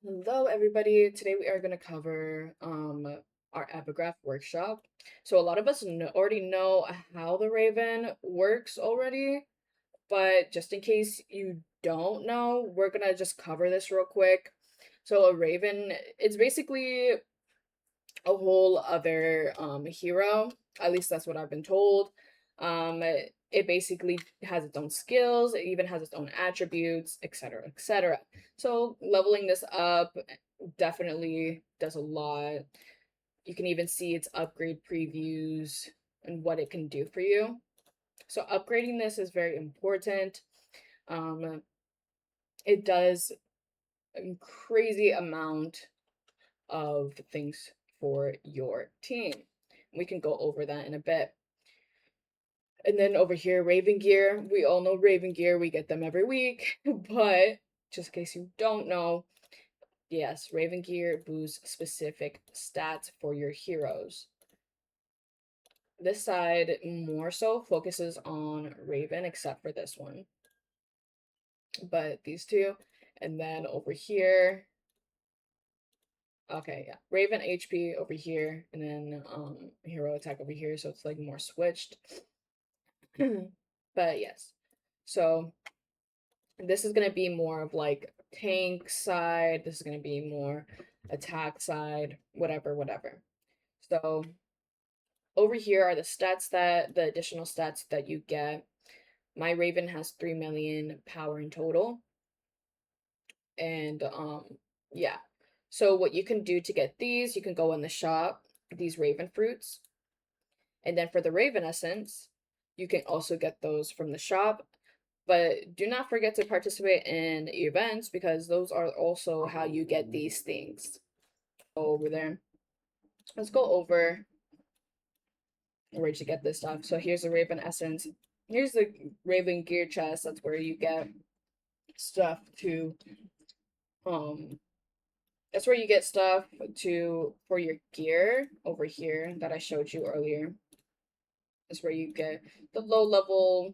Hello, everybody. Today we are going to cover our epigraph workshop. So a lot of us already know how the Raven works already, but just in case you don't know, we're gonna just cover this real quick. So a Raven, it's basically a whole other hero. At least that's what I've been told. It basically has its own skills, it even has its own attributes, etc., etc. So leveling this up definitely does a lot. You can even see its upgrade previews and what it can do for you. So upgrading this is very important. Um, it does a crazy amount of things for your team. We can go over that in a bit. And then over here, Raven Gear. We all know Raven Gear. We get them every week. But just in case you don't know, yes, Raven Gear boosts specific stats for your heroes. This side more so focuses on Raven, except for this one. But these two. And then over here, okay, yeah. Raven HP over here, and then hero attack over here, so it's like more switched. But yes. So this is gonna be more of like tank side, this is gonna be more attack side, whatever, whatever. So over here are the stats that the additional stats that you get. My Raven has 3 million power in total. And yeah. So what you can do to get these, you can go in the shop, these Raven fruits. And then for the Raven essence, you can also get those from the shop. But do not forget to participate in events because those are also how you get these things. Over there. Let's go over where to get this stuff. So here's the Raven essence. Here's the Raven gear chest. That's where you get stuff to um that's where you get stuff to for your gear over here that I showed you earlier. That's where you get the low level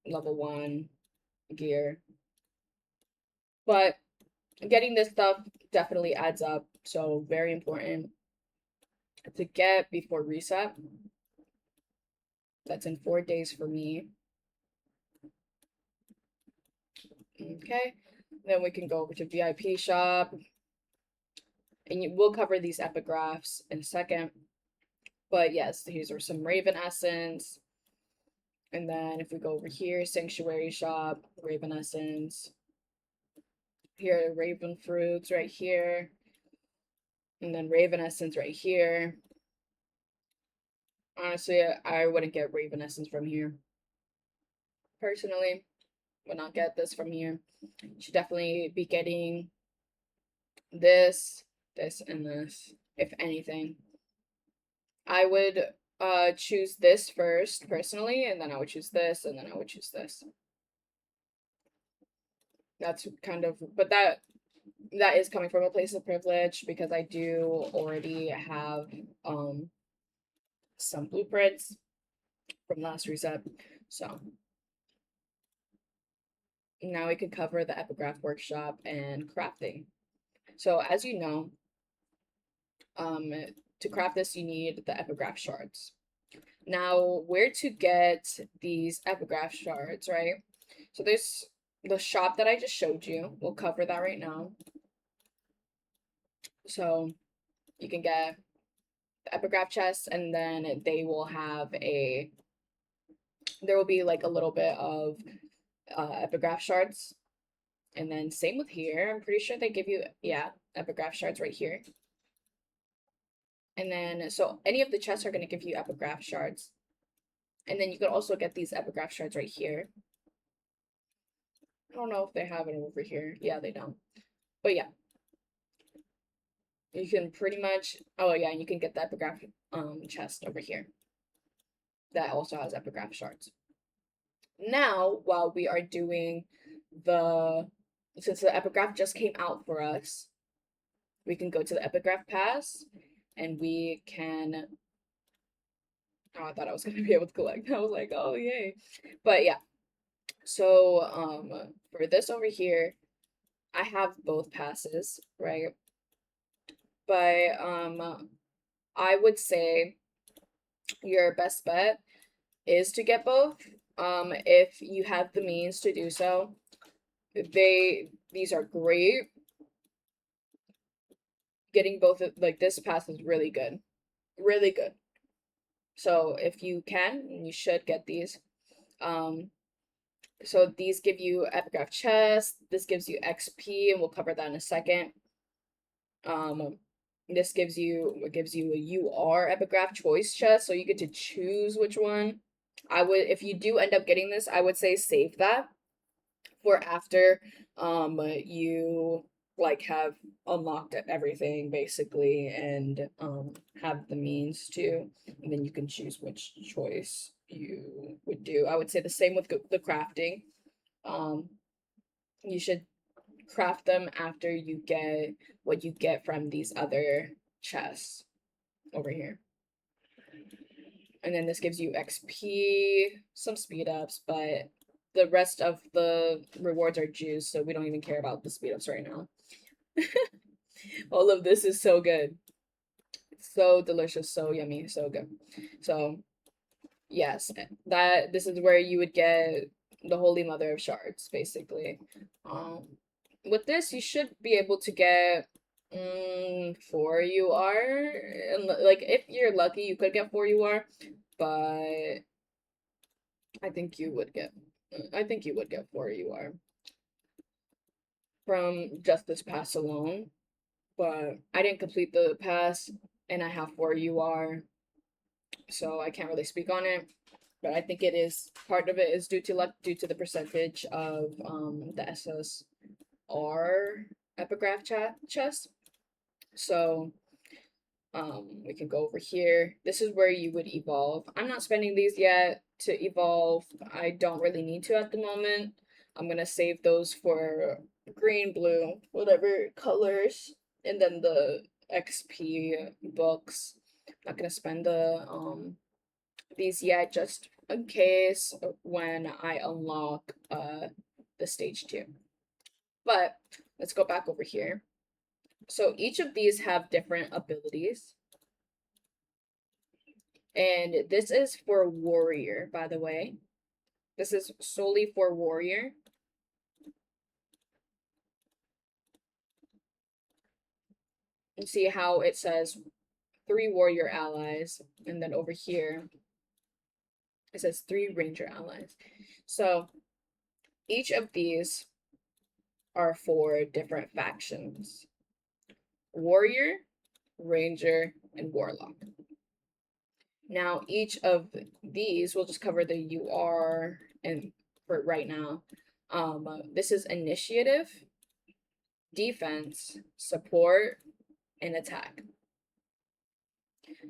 1 gear. But getting this stuff definitely adds up. So very important to get before reset. That's in 4 days for me. Okay. Then we can go over to VIP shop. And we'll cover these epigraphs in a second. But yes, these are some Raven Essence. And then if we go over here, Sanctuary Shop, Raven Essence. Here, Raven Fruits right here. And then Raven Essence right here. Honestly, I wouldn't get Raven Essence from here. Personally, would not get this from here. Should definitely be getting this, this, and this, if anything. I would choose this first personally, and then I would choose this, and then I would choose this. That's kind of, but that is coming from a place of privilege because I do already have some blueprints from last reset. So now we could cover the epigraph workshop and crafting. So as you know, um to craft this you need the epigraph shards. Now, where to get these epigraph shards, right? So there's the shop that I just showed you. We'll cover that right now. So you can get the epigraph chests, and then they will have there will be like a little bit of epigraph shards. And then same with here. I'm pretty sure they give you, yeah, epigraph shards right here. And then, so any of the chests are going to give you epigraph shards. And then you can also get these epigraph shards right here. I don't know if they have it over here. Yeah, they don't. But yeah, you can pretty much, oh yeah, you can get the epigraph chest over here. That also has epigraph shards. Now, while we are doing since the epigraph just came out for us, we can go to the epigraph pass and we can, oh, I thought I was going to be able to collect. I was like, oh, yay. But yeah, so for this over here, I have both passes, right? But I would say your best bet is to get both. If you have the means to do so. These are great. Getting both of, like, this pass is really good. Really good. So if you can, you should get these. Um so these give you Epigraph chest, this gives you XP, and we'll cover that in a second. This gives you a UR Epigraph choice chest, so you get to choose which one. I would, if you do end up getting this, I would say save that for after you like have unlocked everything basically, and have the means to, and then you can choose which choice you would do. I would say the same with the crafting. Um you should craft them after you get what you get from these other chests over here. And then this gives you XP, some speed ups, but the rest of the rewards are juice, so we don't even care about the speed ups right now. All of this is so good. So delicious, so yummy, so good. So, yes, that this is where you would get the Holy Mother of Shards, basically. Um, with this, you should be able to get 4 UR, and like if you're lucky, you could get 4 UR, but I think you would get, I think you would get 4 UR from just this pass alone. But I didn't complete the pass, and I have 4 UR, so I can't really speak on it. But I think it is, part of it is due to luck, due to the percentage of the SSR epigraph chest. So we can go over here. This is where you would evolve. I'm not spending these yet to evolve. I don't really need to at the moment. I'm gonna save those for green, blue, whatever colors, and then the XP books. Not gonna spend these yet, just in case when I unlock the stage 2. But let's go back over here. So each of these have different abilities. And this is for warrior, by the way. This is solely for warrior. You see how it says 3 warrior allies, and then over here it says 3 ranger allies. So each of these are for different factions: warrior, ranger, and warlock. Now each of these, we'll just cover the UR and for right now. This is initiative, defense, support, and attack.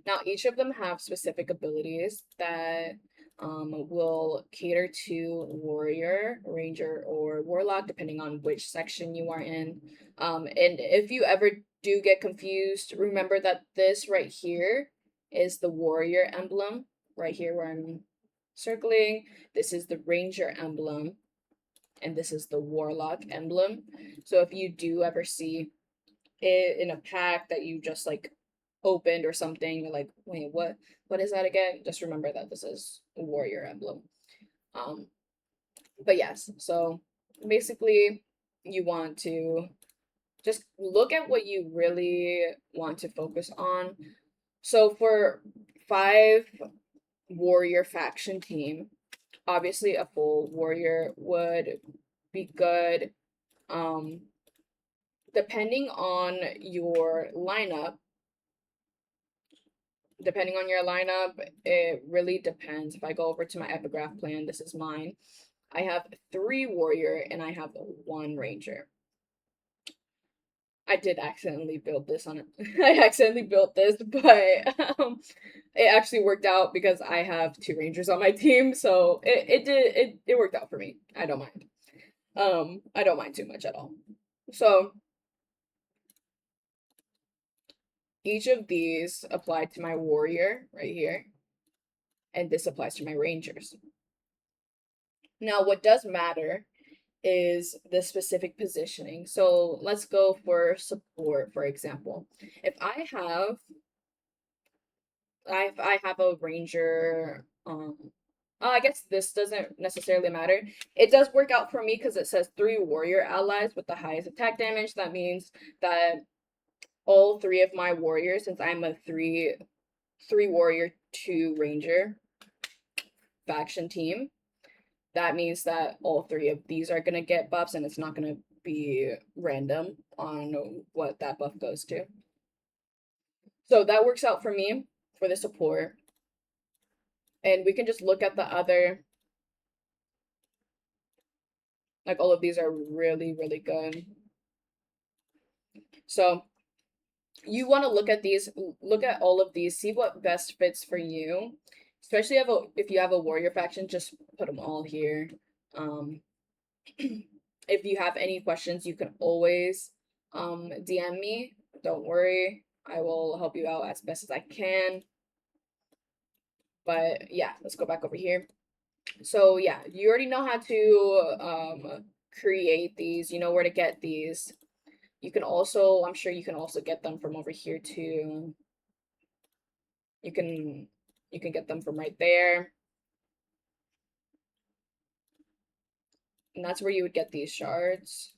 Now each of them have specific abilities that will cater to warrior, ranger, or warlock, depending on which section you are in. And if you ever do get confused, remember that this right here is the warrior emblem, right here where I'm circling. This is the ranger emblem, and this is the warlock emblem. So if you do ever see it in a pack that you just like opened or something, you're like, wait, what is that again? Just remember that this is a warrior emblem. But yes, so basically you want to just look at what you really want to focus on. So for 5 warrior faction team, obviously a full warrior would be good. Depending on your lineup, it really depends. If I go over to my epigraph plan, this is mine. I have 3 warrior and I have 1 ranger. I did accidentally build this on it. I accidentally built this, but it actually worked out because I have 2 rangers on my team, so it worked out for me. I don't mind. I don't mind too much at all. So each of these apply to my warrior right here, and this applies to my rangers. Now, what does matter is the specific positioning. So let's go for support, for example. If I have a ranger, I guess this doesn't necessarily matter. It does work out for me because it says 3 warrior allies with the highest attack damage. That means that all 3 of my warriors, since I'm a three warrior 2 ranger faction team, that means that all 3 of these are gonna get buffs, and it's not gonna be random on what that buff goes to. So that works out for me for the support. And we can just look at the other, like all of these are really, really good. So you want to look at these, look at all of these, see what best fits for you. Especially if you have a warrior faction, just put them all here. If you have any questions, you can always DM me. Don't worry, I will help you out as best as I can. But yeah, let's go back over here. So yeah, you already know how to create these. You know where to get these. You can also, I'm sure you can also get them from over here too. You can get them from right there. And that's where you would get these shards.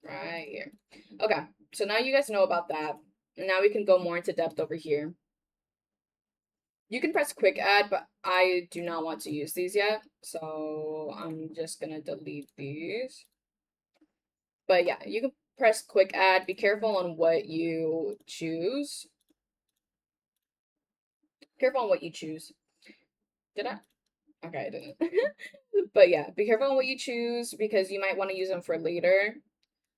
Right here. Okay, so now you guys know about that. And now we can go more into depth over here. You can press quick add, but I do not want to use these yet. So I'm just gonna delete these. But yeah, you can press quick add. Be careful on what you choose. Careful on what you choose. Did I? Okay, I didn't. But yeah, be careful on what you choose because you might want to use them for later.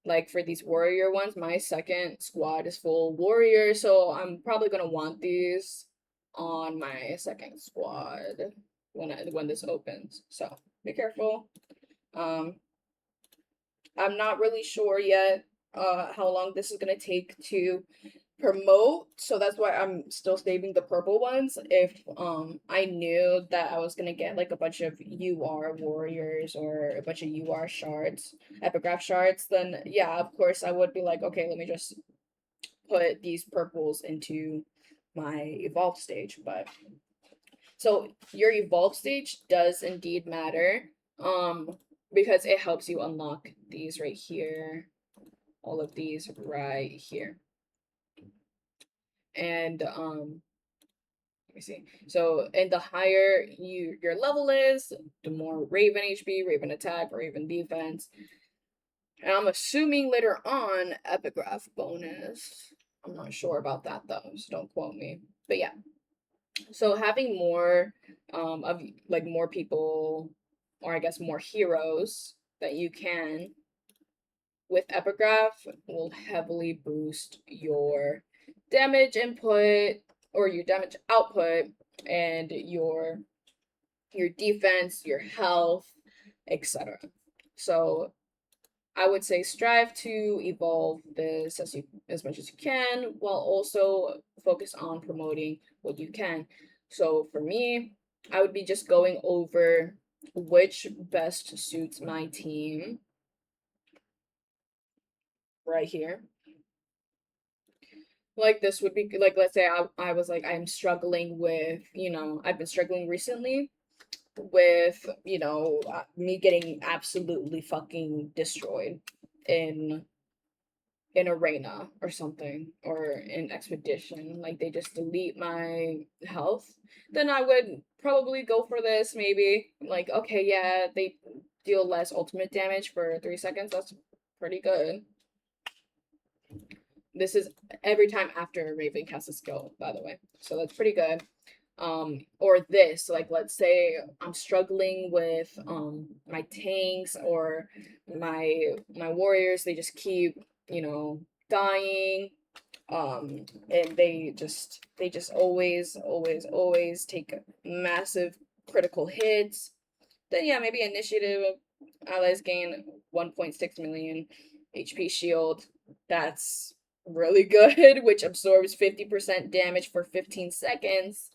Like for these warrior ones, my second squad is full warrior, so I'm probably gonna want these on my second squad when this opens. So be careful. I'm not really sure yet how long this is gonna take to promote, so that's why I'm still saving the purple ones. If I knew that I was gonna get like a bunch of UR warriors or a bunch of UR shards, epigraph shards, then yeah, of course I would be like, okay, let me just put these purples into my evolve stage. But so your evolve stage does indeed matter, because it helps you unlock these right here, all of these right here. And let me see. So, and the higher your level is, the more Raven HP, Raven attack, Raven defense. And I'm assuming later on Epigraph bonus. I'm not sure about that though, so don't quote me. But yeah. So having more of like more people, or I guess more heroes that you can with Epigraph will heavily boost your damage input or your damage output and your defense, your health, etc. So I would say strive to evolve this as much as you can, while also focus on promoting what you can. So for me, I would be just going over which best suits my team right here. Like this would be like, let's say I was like, I'm struggling with, I've been struggling recently with, me getting absolutely fucking destroyed in arena or something, or in expedition, like they just delete my health, then I would probably go for this. Maybe like, okay, yeah, they deal less ultimate damage for 3 seconds. That's pretty good. This is every time after Raven casts a skill, by the way, so that's pretty good. Or this, like let's say I'm struggling with my tanks or my warriors, they just keep, dying, and they just always take massive critical hits. Then yeah, maybe initiative allies gain 1.6 million HP shield. That's really good, which absorbs 50% damage for 15 seconds.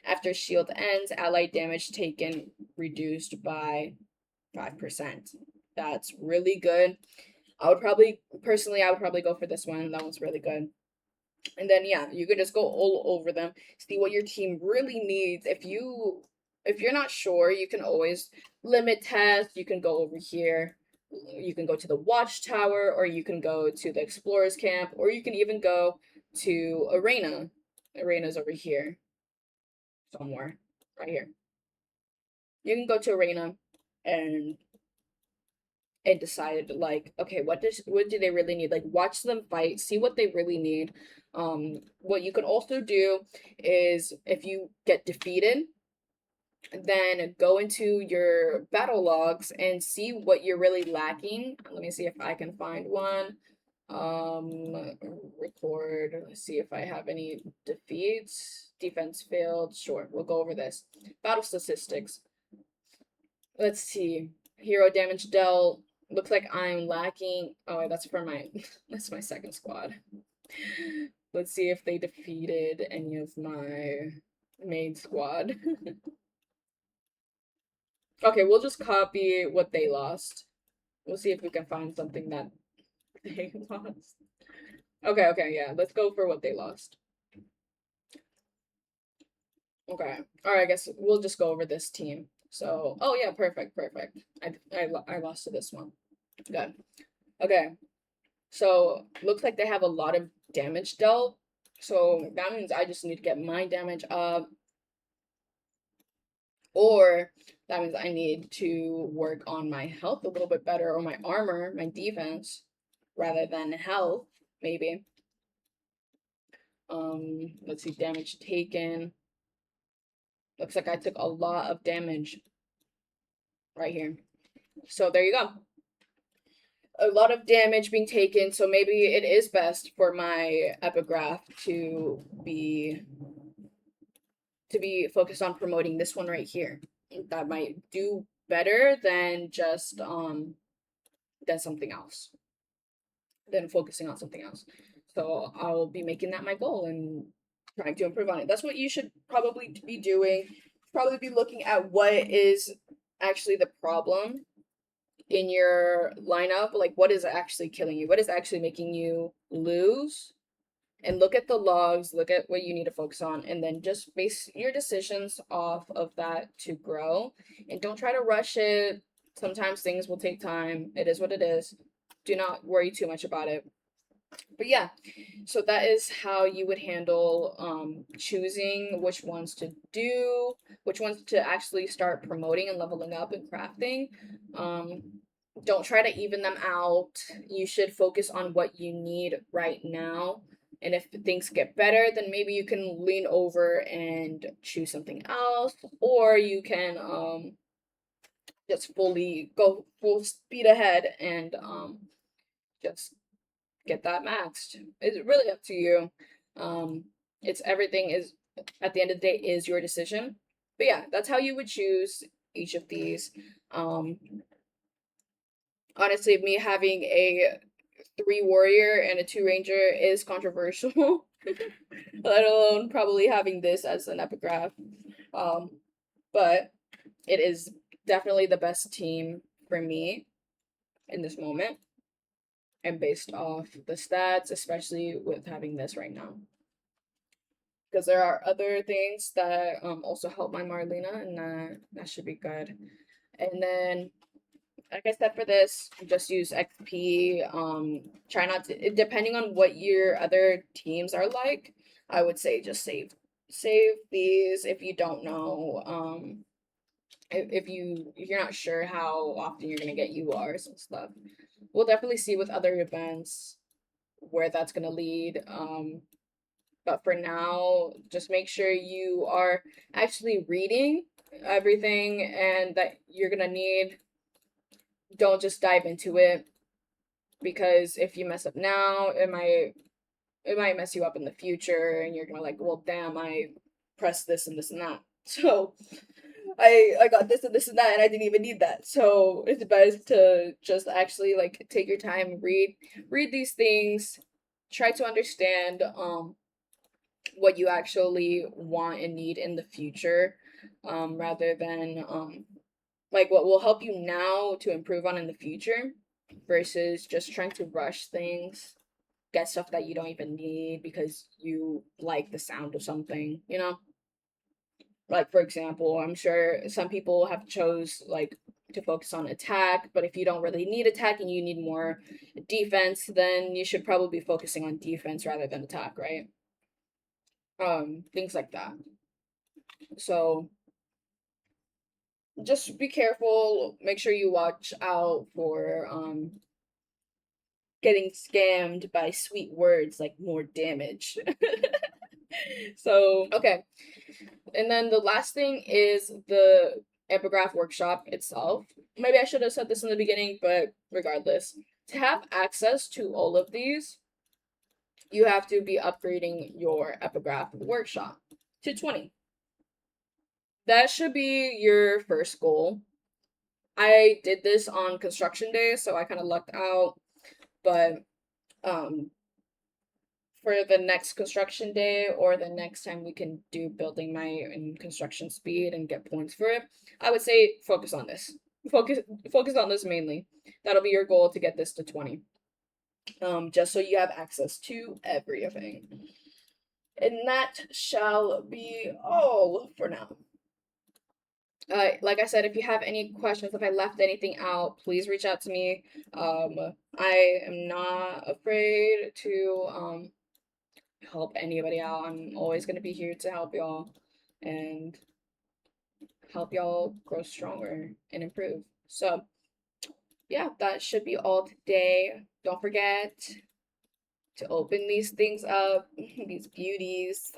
After shield ends, allied damage taken reduced by 5%. That's really good. I would probably personally I would probably go for this one. That one's really good. And then yeah, you could just go all over them, see what your team really needs. If you're not sure, you can always limit test. You can go over here. You can go to the watchtower, or you can go to the explorers camp, or you can even go to arena. Arena's over here somewhere, right here. You can go to arena and decide like, okay, what do they really need? Like, watch them fight, see what they really need. What you can also do is, if you get defeated, then go into your battle logs and see what you're really lacking. Let me see if I can find one. Record. Let's see if I have any defeats. Defense failed. Sure, we'll go over this. Battle statistics. Let's see. Hero damage dealt. Looks like I'm lacking. Oh, that's for my that's my second squad. Let's see if they defeated any of my main squad. Okay, we'll just copy what they lost. We'll see if we can find something that they lost. Okay, yeah. Let's go for what they lost. Okay. All right, I guess we'll just go over this team. So, oh yeah, perfect. I lost to this one. Good. Okay. So, looks like they have a lot of damage dealt. So, that means I just need to get my damage up. Or that means I need to work on my health a little bit better, or my armor, my defense, rather than health, maybe. Let's see, damage taken. Looks like I took a lot of damage right here. So there you go. A lot of damage being taken, so maybe it is best for my epigraph to be focused on promoting this one right here. That might do better than just than something else. Than focusing on something else. So I'll be making that my goal and trying to improve on it. That's what you should probably be doing. Probably be looking at what is actually the problem in your lineup, like what is actually killing you, what is actually making you lose, and look at the logs, look at what you need to focus on, and then just base your decisions off of that to grow. And don't try to rush it. Sometimes things will take time. It is what it is. Do not worry too much about it. But yeah, so that is how you would handle choosing which ones to do, which ones to actually start promoting and leveling up and crafting. Don't try to even them out. You should focus on what you need right now. And if things get better, then maybe you can lean over and choose something else, or you can just fully go full speed ahead and just get that maxed. It's really up to you. It's everything is, at the end of the day, is your decision. But yeah, that's how you would choose each of these. Honestly, me having a 3 warrior and a 2 ranger is controversial. Let alone probably having this as an epigraph. But it is definitely the best team for me in this moment, and based off the stats, especially with having this right now. Because there are other things that also help my Marlena, and that should be good. And then, like I said, for this, just use XP. Try not to, depending on what your other teams are like, I would say just save these if you don't know. If you're not sure how often you're gonna get URs and stuff. We'll definitely see with other events where that's gonna lead. But for now, just make sure you are actually reading everything and that you're gonna need. Don't just dive into it, because if you mess up now, it might mess you up in the future, and you're gonna like, well, damn, I pressed this and this and that. So I got this and this and that, and I didn't even need that. So it's best to just actually like take your time, read these things, try to understand what you actually want and need in the future, rather than like what will help you now to improve on in the future versus just trying to rush things, get stuff that you don't even need because you like the sound of something, you know? Like for example, I'm sure some people have chose like to focus on attack, but if you don't really need attack and you need more defense, then you should probably be focusing on defense rather than attack, right? Things like that. So just be careful, make sure you watch out for getting scammed by sweet words like more damage. So, okay. And then the last thing is the epigraph workshop itself. Maybe I should have said this in the beginning, but regardless, to have access to all of these, you have to be upgrading your epigraph workshop to 20. That should be your first goal. I did this on construction day, so I kind of lucked out, but um for the next construction day or the next time we can do building my and construction speed and get points for it, I would say focus on this. Focus focus on this mainly. That'll be your goal to get this to 20. Just so you have access to everything. And that shall be all for now. Like I said, if you have any questions, if I left anything out, please reach out to me. Um, I am not afraid to help anybody out. I'm always going to be here to help y'all and help y'all grow stronger and improve. So, yeah, that should be all today. Don't forget to open these things up, these beauties.